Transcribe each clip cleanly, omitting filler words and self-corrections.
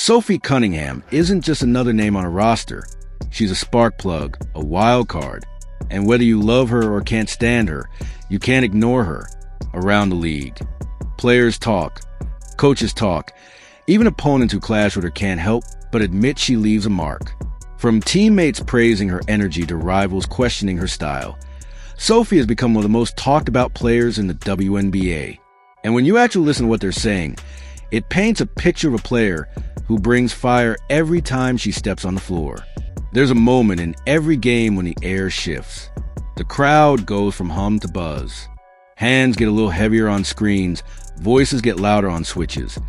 Sophie Cunningham isn't just another name on a roster. She's a spark plug, a wild card. And whether you love her or can't stand her, you can't ignore her around the league. Players talk, coaches talk, even opponents who clash with her can't help but admit she leaves a mark. From teammates praising her energy to rivals questioning her style, Sophie has become one of the most talked about players in the Wnba. And when you actually listen to what they're saying, it paints a picture of a player who brings fire every time she steps on the floor. There's a moment in every game when the air shifts. The crowd goes from hum to buzz. Hands get a little heavier on screens, voices get louder on switches,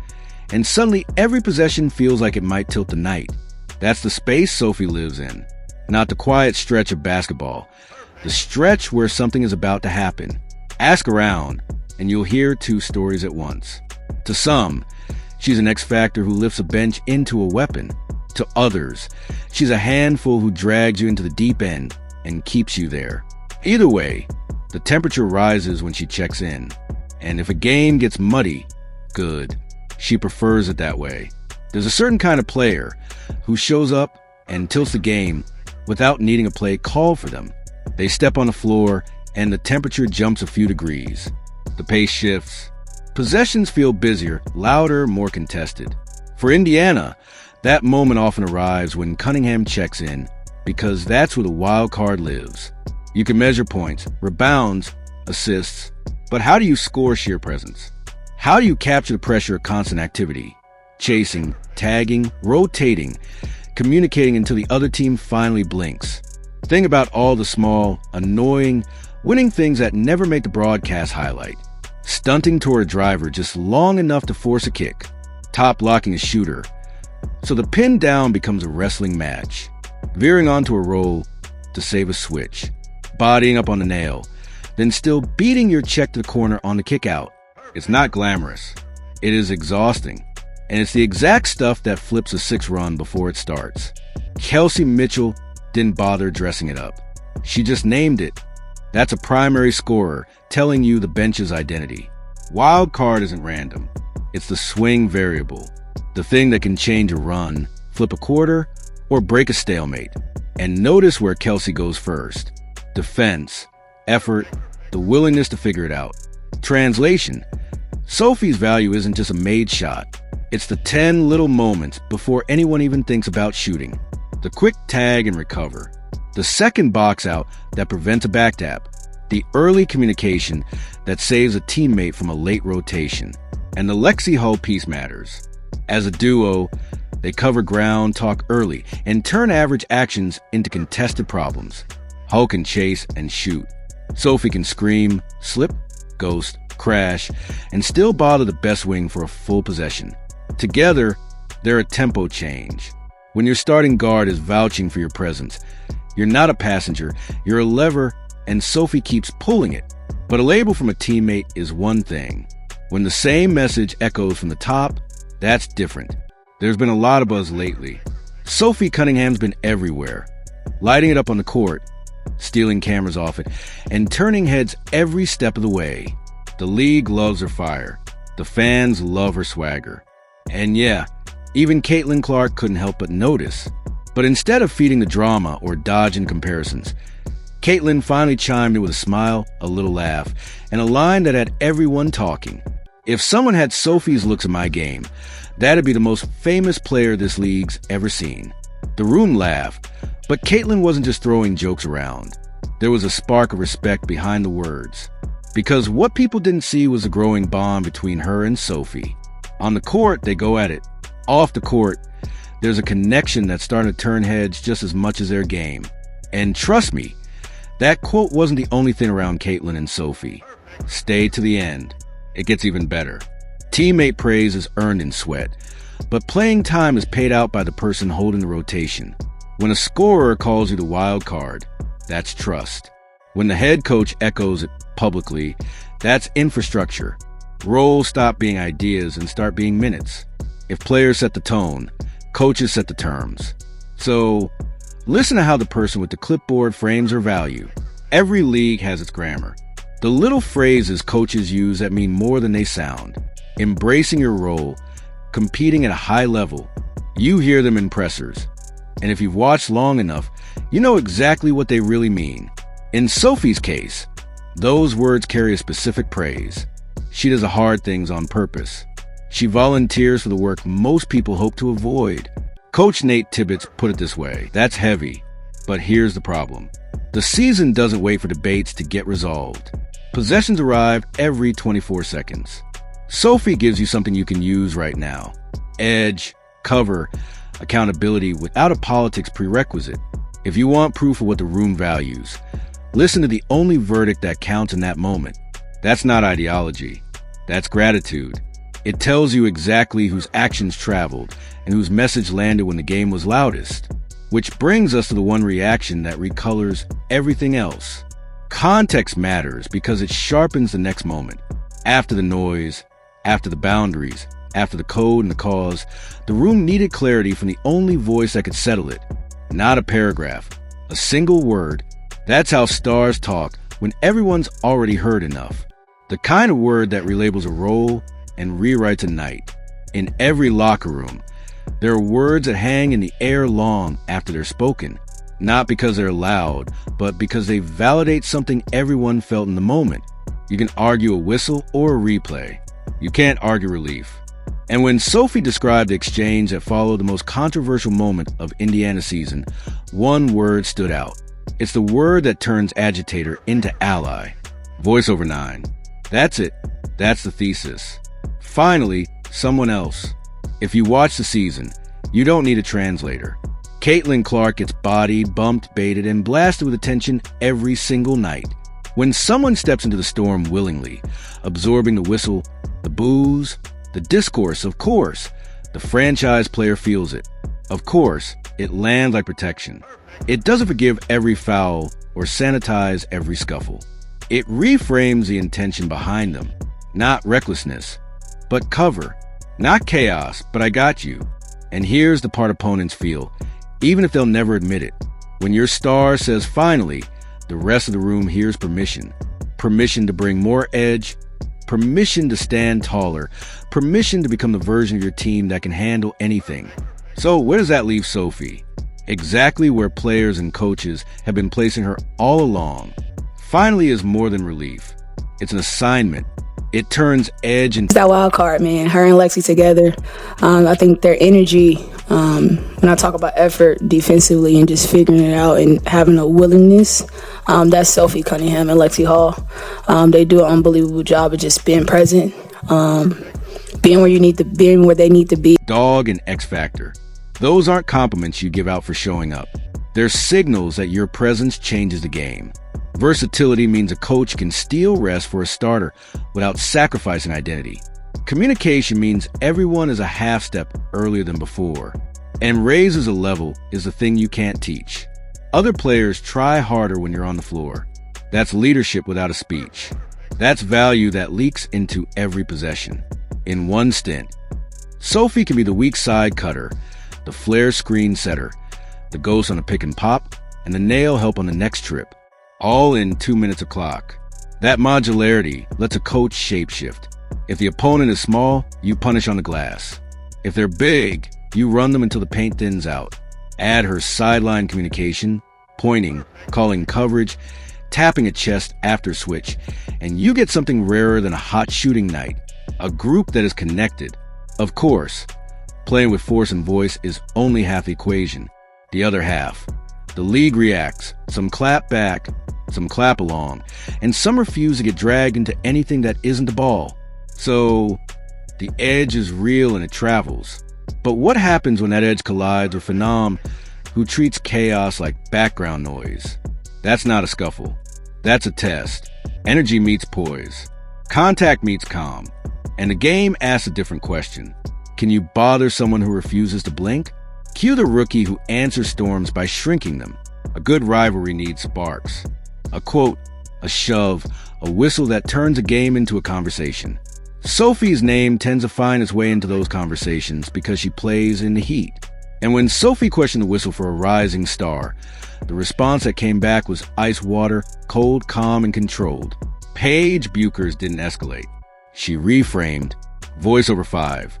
and suddenly every possession feels like it might tilt the night. That's the space Sophie lives in, not the quiet stretch of basketball, the stretch where something is about to happen. Ask around, and you'll hear two stories at once. To some, she's an X factor who lifts a bench into a weapon. To others, she's a handful who drags you into the deep end and keeps you there. Either way, the temperature rises when she checks in. And if a game gets muddy, good. She prefers it that way. There's a certain kind of player who shows up and tilts the game without needing a play called for them. They step on the floor and the temperature jumps a few degrees. The pace shifts. Possessions feel busier, louder, more contested. For Indiana, that moment often arrives when Cunningham checks in, because that's where the wild card lives. You can measure points, rebounds, assists, but how do you score sheer presence? How do you capture the pressure of constant activity? Chasing, tagging, rotating, communicating until the other team finally blinks. Think about all the small, annoying, winning things that never make the broadcast highlight. Stunting toward a driver just long enough to force a kick. Top blocking a shooter. So the pin down becomes a wrestling match. Veering onto a roll to save a switch. Bodying up on the nail. Then still beating your check to the corner on the kick out. It's not glamorous. It is exhausting. And it's the exact stuff that flips a 6 run before it starts. Kelsey Mitchell didn't bother dressing it up. She just named it. That's a primary scorer telling you the bench's identity. Wild card isn't random. It's the swing variable. The thing that can change a run, flip a quarter, or break a stalemate. And notice where Kelsey goes first. Defense, effort, the willingness to figure it out. Translation: Sophie's value isn't just a made shot. It's the 10 little moments before anyone even thinks about shooting. The quick tag and recover. The second box out that prevents a back tap. The early communication that saves a teammate from a late rotation. And the Lexi Hull piece matters. As a duo, they cover ground, talk early, and turn average actions into contested problems. Hull can chase and shoot. Sophie can scream, slip, ghost, crash, and still bother the best wing for a full possession. Together, they're a tempo change. When your starting guard is vouching for your presence, you're not a passenger, you're a lever, and Sophie keeps pulling it. But a label from a teammate is one thing. When the same message echoes from the top, that's different. There's been a lot of buzz lately. Sophie Cunningham's been everywhere, lighting it up on the court, stealing cameras off it, and turning heads every step of the way. The league loves her fire. The fans love her swagger. And yeah, even Caitlin Clark couldn't help but notice. But instead of feeding the drama or dodging comparisons, Caitlin finally chimed in with a smile, a little laugh, and a line that had everyone talking. If someone had Sophie's looks in my game, that'd be the most famous player this league's ever seen. The room laughed, but Caitlin wasn't just throwing jokes around. There was a spark of respect behind the words. Because what people didn't see was a growing bond between her and Sophie. On the court, they go at it. Off the court, there's a connection that's starting to turn heads just as much as their game. And trust me, that quote wasn't the only thing around Caitlin and Sophie. Stay to the end. It gets even better. Teammate praise is earned in sweat, but playing time is paid out by the person holding the rotation. When a scorer calls you the wild card, that's trust. When the head coach echoes it publicly, that's infrastructure. Roles stop being ideas and start being minutes. If players set the tone, coaches set the terms. So, listen to how the person with the clipboard frames her value. Every league has its grammar. The little phrases coaches use that mean more than they sound. Embracing your role, competing at a high level, You hear them in pressers. And if you've watched long enough, you know exactly what they really mean. In Sophie's case, those words carry a specific praise. She does the hard things on purpose. She volunteers for the work most people hope to avoid. Coach Nate Tibbetts put it this way: that's heavy. But here's the problem. The season doesn't wait for debates to get resolved. Possessions arrive every 24 seconds. Sophie gives you something you can use right now. Edge, cover, accountability without a politics prerequisite. If you want proof of what the room values, listen to the only verdict that counts in that moment. That's not ideology. That's gratitude. It tells you exactly whose actions traveled and whose message landed when the game was loudest. Which brings us to the one reaction that recolors everything else. Context matters because it sharpens the next moment. After the noise, after the boundaries, after the code and the cause, the room needed clarity from the only voice that could settle it. Not a paragraph, a single word. That's how stars talk when everyone's already heard enough. The kind of word that relabels a role and rewrites a night. In every locker room, there are words that hang in the air long after they're spoken. Not because they're loud, but because they validate something everyone felt in the moment. You can argue a whistle or a replay. You can't argue relief. And when Sophie described the exchange that followed the most controversial moment of Indiana season, one word stood out. It's the word that turns agitator into ally. Voice over 9. That's it. That's the thesis. Finally, someone else. If you watch the season, you don't need a translator. Caitlin Clark gets bodied, bumped, baited, and blasted with attention every single night. When someone steps into the storm willingly, absorbing the whistle, the boos, the discourse, of course, the franchise player feels it. Of course, it lands like protection. It doesn't forgive every foul or sanitize every scuffle. It reframes the intention behind them. Not recklessness, but cover. Not chaos, but I got you. And here's the part opponents feel, even if they'll never admit it. When your star says finally, the rest of the room hears permission. Permission to bring more edge, permission to stand taller, permission to become the version of your team that can handle anything. So where does that leave Sophie? Exactly where players and coaches have been placing her all along. Finally is more than relief. It's an assignment. It turns edge into that wild card, man. Her and Lexi together. I think their energy, when I talk about effort defensively and just figuring it out and having a willingness, that's Sophie Cunningham and Lexi Hall. They do an unbelievable job of just being present, being where they need to be. Dog and X Factor. Those aren't compliments you give out for showing up. They're signals that your presence changes the game. Versatility means a coach can steal rest for a starter without sacrificing identity. Communication means everyone is a half step earlier than before. And raises a level is the thing you can't teach. Other players try harder when you're on the floor. That's leadership without a speech. That's value that leaks into every possession. In one stint, Sophie can be the weak side cutter, the flare screen setter, the ghost on a pick and pop, and the nail help on the next trip. All in 2 minutes of clock. That modularity lets a coach shapeshift. If the opponent is small, you punish on the glass. If they're big, you run them until the paint thins out. Add her sideline communication, pointing, calling coverage, tapping a chest after switch, and you get something rarer than a hot shooting night. A group that is connected. Of course, playing with force and voice is only half the equation. The other half. The league reacts. Some clap back, some clap along, and some refuse to get dragged into anything that isn't the ball. So, the edge is real and it travels. But what happens when that edge collides with Phenom, who treats chaos like background noise? That's not a scuffle. That's a test. Energy meets poise. Contact meets calm. And the game asks a different question. Can you bother someone who refuses to blink? Cue the rookie who answers storms by shrinking them. A good rivalry needs sparks. A quote, a shove, a whistle that turns a game into a conversation. Sophie's name tends to find its way into those conversations because she plays in the heat. And when Sophie questioned the whistle for a rising star, the response that came back was ice water, cold, calm, and controlled. Paige Buchers didn't escalate. She reframed, voice over 5.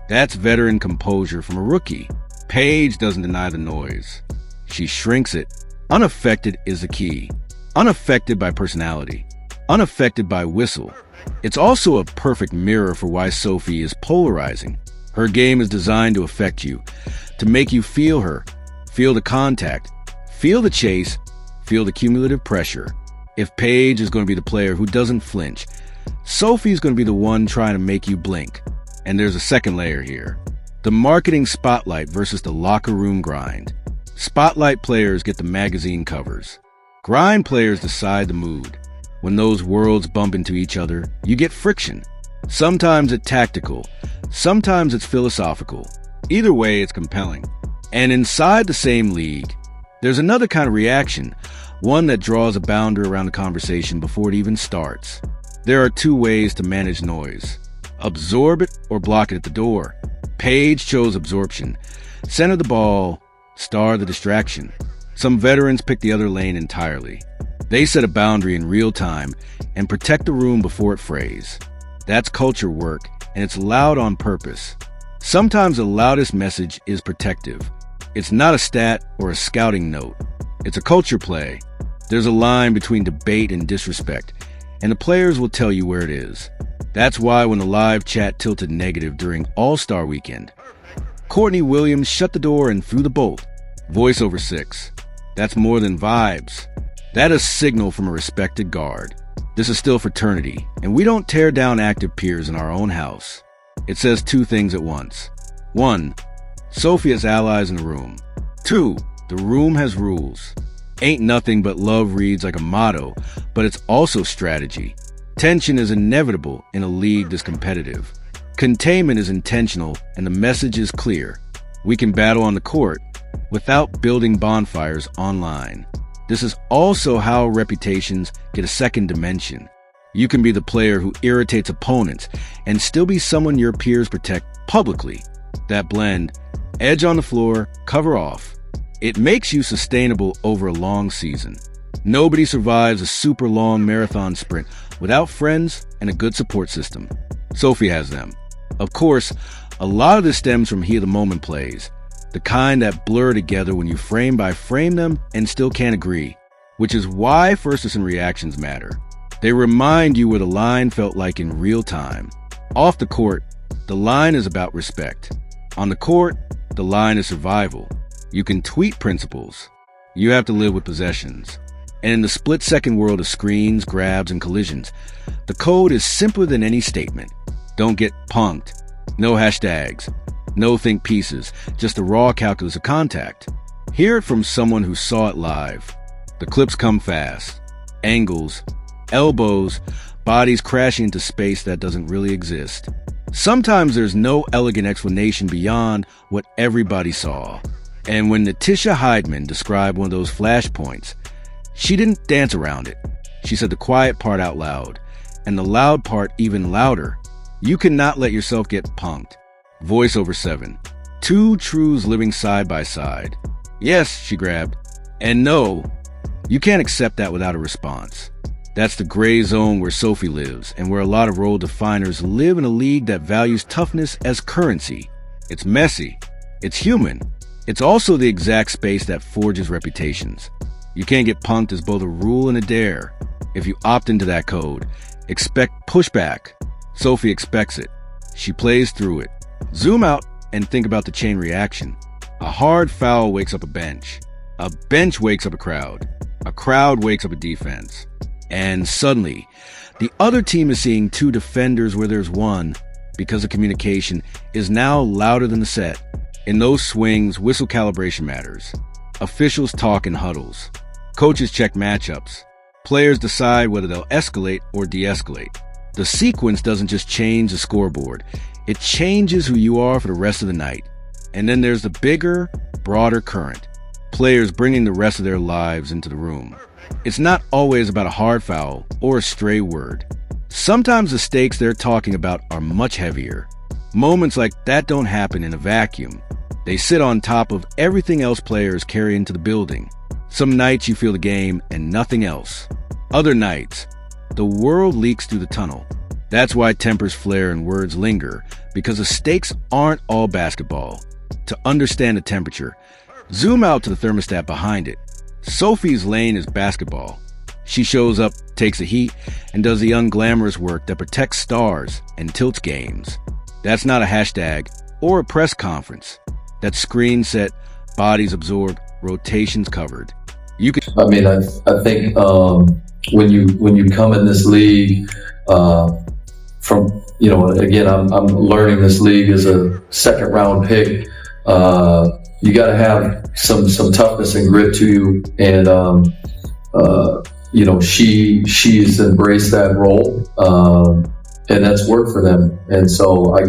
That's veteran composure from a rookie. Paige doesn't deny the noise. She shrinks it. Unaffected is the key. Unaffected by personality. Unaffected by whistle. It's also a perfect mirror for why Sophie is polarizing. Her game is designed to affect you, to make you feel her, feel the contact, feel the chase, feel the cumulative pressure. If Paige is going to be the player who doesn't flinch, Sophie's going to be the one trying to make you blink. And there's a second layer here. The marketing spotlight versus the locker room grind. Spotlight players get the magazine covers. Grind players decide the mood. When those worlds bump into each other, you get friction. Sometimes it's tactical. Sometimes it's philosophical. Either way, it's compelling. And inside the same league, there's another kind of reaction, one that draws a boundary around the conversation before it even starts. There are two ways to manage noise. Absorb it or block it at the door. Paige chose absorption. Center the ball, star the distraction. Some veterans pick the other lane entirely. They set a boundary in real time and protect the room before it frays. That's culture work, and it's loud on purpose. Sometimes the loudest message is protective. It's not a stat or a scouting note. It's a culture play. There's a line between debate and disrespect, and the players will tell you where it is. That's why when the live chat tilted negative during All-Star Weekend, Courtney Williams shut the door and threw the bolt. Voice over 6. That's more than vibes. That is a signal from a respected guard. This is still fraternity, and we don't tear down active peers in our own house. It says two things at once. 1. Sophie has allies in the room. 2. The room has rules. Ain't nothing but love reads like a motto, but it's also strategy. Tension is inevitable in a league this competitive. Containment is intentional, and the message is clear. We can battle on the court without building bonfires online. This is also how reputations get a second dimension. You can be the player who irritates opponents and still be someone your peers protect publicly. That blend, edge on the floor, cover off. It makes you sustainable over a long season. Nobody survives a super long marathon sprint without friends and a good support system. Sophie has them. Of course, a lot of this stems from heat of the moment plays, the kind that blur together when you frame by frame them and still can't agree, which is why first-person reactions matter. They remind you what a line felt like in real time. Off the court, the line is about respect. On the court, the line is survival. You can tweet principles. You have to live with possessions. And in the split-second world of screens, grabs, and collisions, the code is simpler than any statement. Don't get punked. No hashtags. No think pieces. Just the raw calculus of contact. Hear it from someone who saw it live. The clips come fast. Angles, elbows, bodies crashing into space that doesn't really exist. Sometimes there's no elegant explanation beyond what everybody saw. And when Natisha Heidman described one of those flashpoints, she didn't dance around it. She said the quiet part out loud, and the loud part even louder. You cannot let yourself get punked. Voice over 7. Two truths living side by side. Yes, she grabbed. And no, you can't accept that without a response. That's the gray zone where Sophie lives, and where a lot of role definers live in a league that values toughness as currency. It's messy. It's human. It's also the exact space that forges reputations. You can't get punked as both a rule and a dare. If you opt into that code, expect pushback. Sophie expects it. She plays through it. Zoom out and think about the chain reaction. A hard foul wakes up a bench. A bench wakes up a crowd. A crowd wakes up a defense. And suddenly, the other team is seeing two defenders where there's one, because the communication is now louder than the set. In those swings, whistle calibration matters. Officials talk in huddles. Coaches check matchups. Players decide whether they'll escalate or de-escalate. The sequence doesn't just change the scoreboard. It changes who you are for the rest of the night. And then there's the bigger, broader current. Players bringing the rest of their lives into the room. It's not always about a hard foul or a stray word. Sometimes the stakes they're talking about are much heavier. Moments like that don't happen in a vacuum. They sit on top of everything else players carry into the building. Some nights you feel the game and nothing else. Other nights, the world leaks through the tunnel. That's why tempers flare and words linger, because the stakes aren't all basketball. To understand the temperature, zoom out to the thermostat behind it. Sophie's lane is basketball. She shows up, takes the heat, and does the unglamorous work that protects stars and tilts games. That's not a hashtag or a press conference. That's screen set, bodies absorbed, rotations covered. You can. I mean, I think when you come in this league, from again, I'm learning this league as a second round pick. You got to have some toughness and grit to you, and she's embraced that role, and that's worked for them. And so I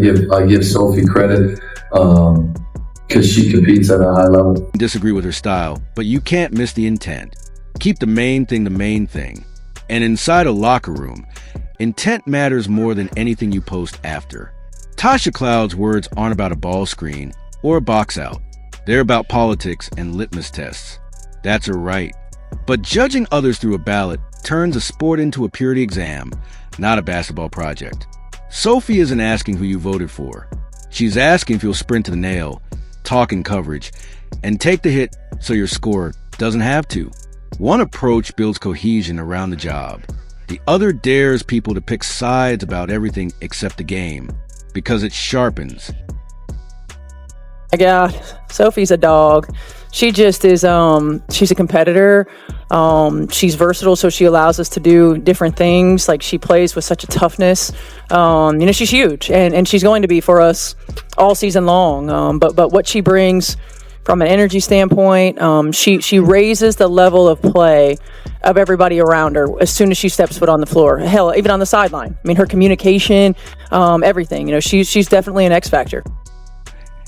give Sophie credit because she competes at a high level. Disagree with her style, but you can't miss the intent. Keep the main thing. And inside a locker room, intent matters more than anything you post after. Tasha Cloud's words aren't about a ball screen or a box out. They're about politics and litmus tests. That's her right. But judging others through a ballot turns a sport into a purity exam, not a basketball project. Sophie isn't asking who you voted for. She's asking if you'll sprint to the nail, talk in coverage, and take the hit so your score doesn't have to. One approach builds cohesion around the job. The other dares people to pick sides about everything except the game, because it sharpens. My God, Sophie's a dog. She just is, she's a competitor. She's versatile, so she allows us to do different things. Like, she plays with such a toughness. She's huge, and she's going to be for us all season long. But what she brings from an energy standpoint, she raises the level of play of everybody around her as soon as she steps foot on the floor. Hell, even on the sideline. I mean, her communication, everything. She's definitely an X factor.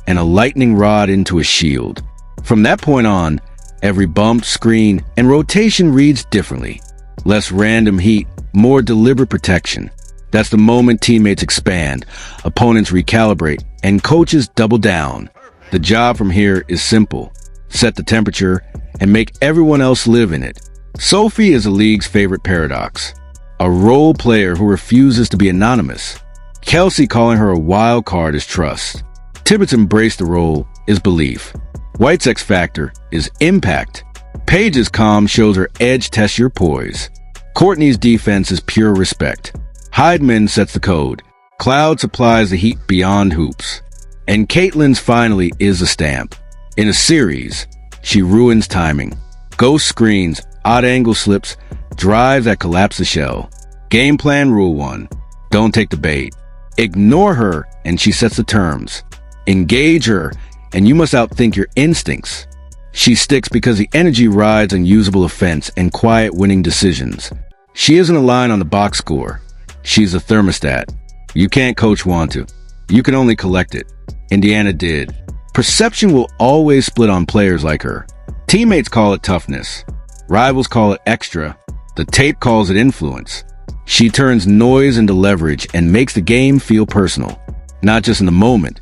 And a lightning rod into a shield. From that point on, every bump, screen, and rotation reads differently. Less random heat, more deliberate protection. That's the moment teammates expand, opponents recalibrate, and coaches double down. The job from here is simple. Set the temperature and make everyone else live in it. Sophie is the league's favorite paradox. A role player who refuses to be anonymous. Kelsey calling her a wild card is trust. Tippett's embrace the role is belief. White's X factor is impact. Paige's calm shows her edge tests your poise. Courtney's defense is pure respect. Heidman sets the code. Cloud supplies the heat beyond hoops. And Caitlin's finally is a stamp. In a series, she ruins timing. Ghost screens, odd angle slips, drives that collapse the shell. Game plan rule 1. Don't take the bait. Ignore her and she sets the terms. Engage her and you must outthink your instincts. She sticks because the energy rides on usable offense and quiet winning decisions. She isn't a line on the box score. She's a thermostat. You can't coach want to. You can only collect it. Indiana did. Perception will always split on players like her. Teammates call it toughness. Rivals call it extra. The tape calls it influence. She turns noise into leverage and makes the game feel personal. Not just in the moment,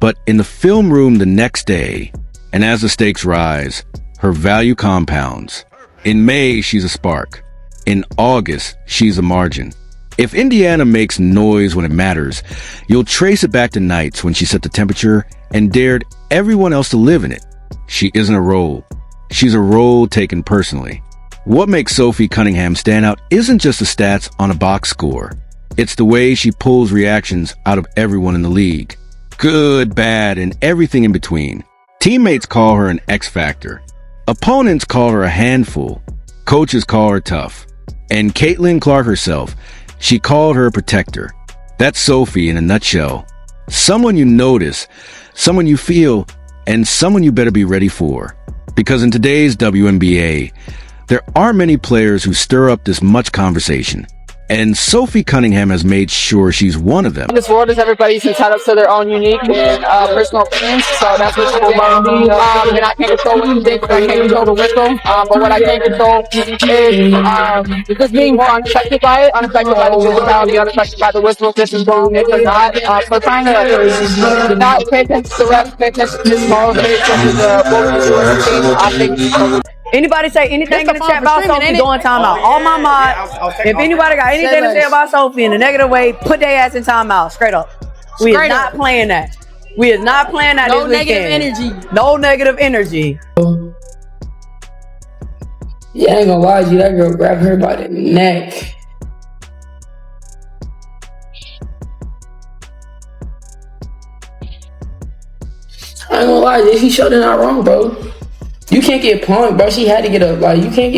but in the film room the next day. And as the stakes rise, her value compounds. In May, she's a spark. In August, she's a margin. If Indiana makes noise when it matters, you'll trace it back to nights when she set the temperature and dared everyone else to live in it. She isn't a role. She's a role taken personally. What makes Sophie Cunningham stand out isn't just the stats on a box score. It's the way she pulls reactions out of everyone in the league. Good, bad, and everything in between. Teammates call her an X factor. Opponents call her a handful. Coaches call her tough. And Caitlin Clark herself, she called her a protector. That's Sophie in a nutshell. Someone you notice, someone you feel, and someone you better be ready for. Because in today's WNBA, there aren't many players who stir up this much conversation. And Sophie Cunningham has made sure she's one of them. In this world is everybody's entitled to their own unique and personal opinions, so that's what's cool about me. And I can't control what you think, but I can't control the whistle. But what I can control is just being more unaffected by it, unaffected by the physicality, unaffected by the whistle. This is wrong, this is not. So trying to not pay attention to the refs, pay attention to this ball, pay attention to the team. I think Anybody say anything in That's the the chat fun for about streaming, Sophie, ain't it? go in timeout. All my mods, if anybody got anything to say about Sophie in a negative way, put their ass in timeout. Straight up. We is Straight not up. playing that. We is not playing that No this negative weekend. energy. No negative energy. Yeah, I ain't gonna lie to you, that girl grabbed her by the neck. I ain't gonna lie, she showed her not wrong, bro. You can't get punked, bro. She had to get up. Like, you can't get